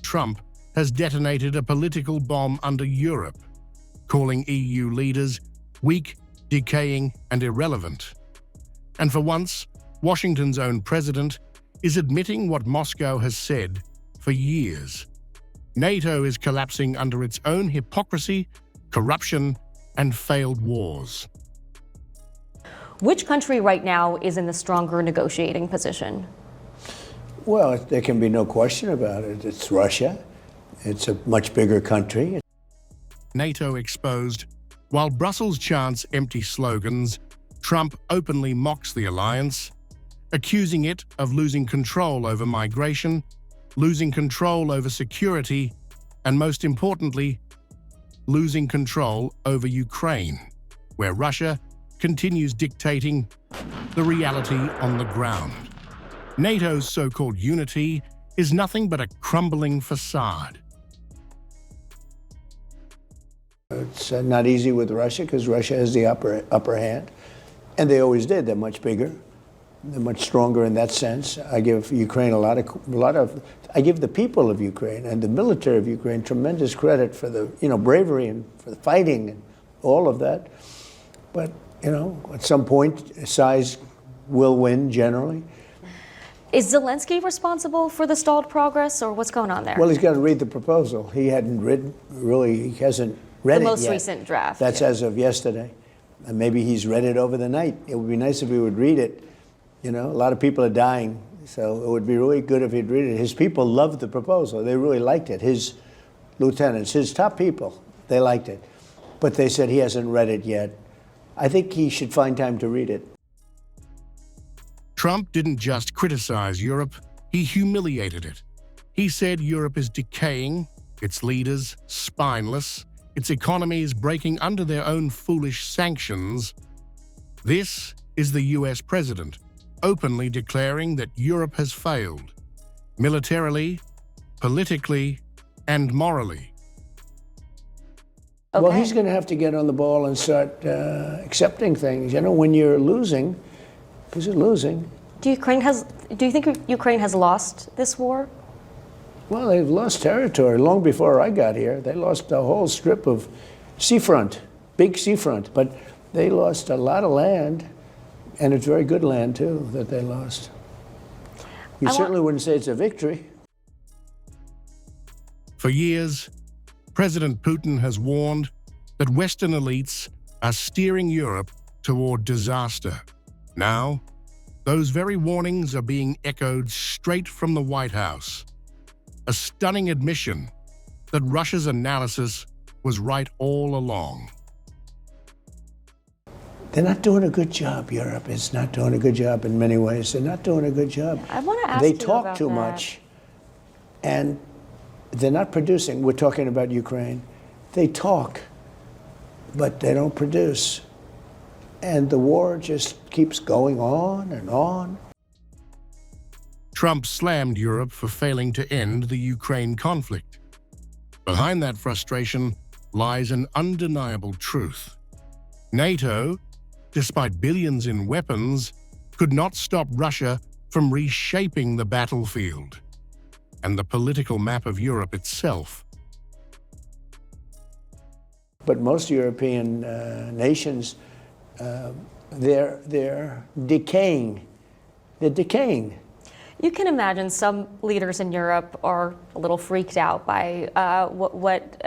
Trump has detonated a political bomb under Europe, calling EU leaders weak, decaying, and irrelevant. And for once, Washington's own president is admitting what Moscow has said for years. NATO is collapsing under its own hypocrisy, corruption, and failed wars. Which country right now is in the stronger negotiating position? Well, there can be no question about it. It's Russia. It's a much bigger country. NATO exposed. While Brussels chants empty slogans, Trump openly mocks the alliance, accusing it of losing control over migration, losing control over security, and most importantly, losing control over Ukraine, where Russia continues dictating the reality on the ground. NATO's so-called unity is nothing but a crumbling facade. It's not easy with Russia because Russia has the upper hand, and they always did. They're much bigger. They're much stronger in that sense. I give Ukraine I give the people of Ukraine and the military of Ukraine tremendous credit for the bravery and for the fighting and all of that. But at some point, size will win generally. Is Zelensky responsible for the stalled progress, or what's going on there? Well, he's got to read the proposal. He hasn't read it yet. The most recent draft. That's as of yesterday. And maybe he's read it over the night. It would be nice if he would read it. A lot of people are dying, so it would be really good if he'd read it. His people loved the proposal. They really liked it. His lieutenants, his top people, they liked it. But they said he hasn't read it yet. I think he should find time to read it. Trump didn't just criticize Europe, he humiliated it. He said Europe is decaying, its leaders spineless, its economies breaking under their own foolish sanctions. This is the US president, openly declaring that Europe has failed, militarily, politically, and morally. Okay. Well, he's going to have to get on the ball and start accepting things. When you're losing, because you're losing. Do you think Ukraine has lost this war? Well, they've lost territory long before I got here. They lost a whole strip of seafront, big seafront, but they lost a lot of land, and it's very good land, too, that they lost. You certainly wouldn't say it's a victory. For years, President Putin has warned that Western elites are steering Europe toward disaster. Now, those very warnings are being echoed straight from the White House. A stunning admission that Russia's analysis was right all along. They're not doing a good job. Europe is not doing a good job in many ways. They're not doing a good job. I want to ask you about that. They talk too much, and they're not producing. We're talking about Ukraine. They talk, but they don't produce. And the war just keeps going on and on. Trump slammed Europe for failing to end the Ukraine conflict. Behind that frustration lies an undeniable truth. NATO, despite billions in weapons, could not stop Russia from reshaping the battlefield and the political map of Europe itself. But most European nations, they're decaying. They're decaying. You can imagine some leaders in Europe are a little freaked out by what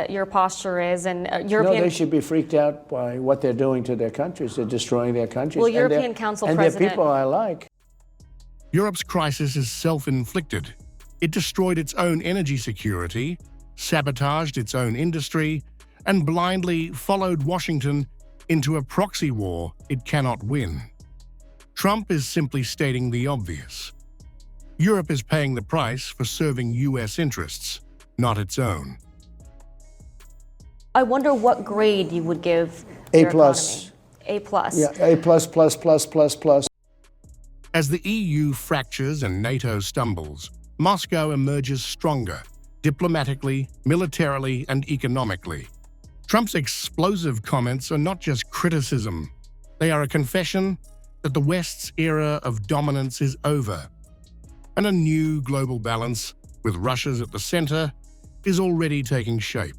your posture is, and European. No, they should be freaked out by what they're doing to their countries. They're destroying their countries. Well, European Council President. And they're people I like. Europe's crisis is self-inflicted. It destroyed its own energy security, sabotaged its own industry, and blindly followed Washington into a proxy war it cannot win. Trump is simply stating the obvious. Europe is paying the price for serving US interests, not its own. I wonder what grade you would give A+. their economy. A+. Yeah, A++++++. As the EU fractures and NATO stumbles, Moscow emerges stronger, diplomatically, militarily, and economically. Trump's explosive comments are not just criticism. They are a confession that the West's era of dominance is over, and a new global balance with Russia's at the center, is already taking shape.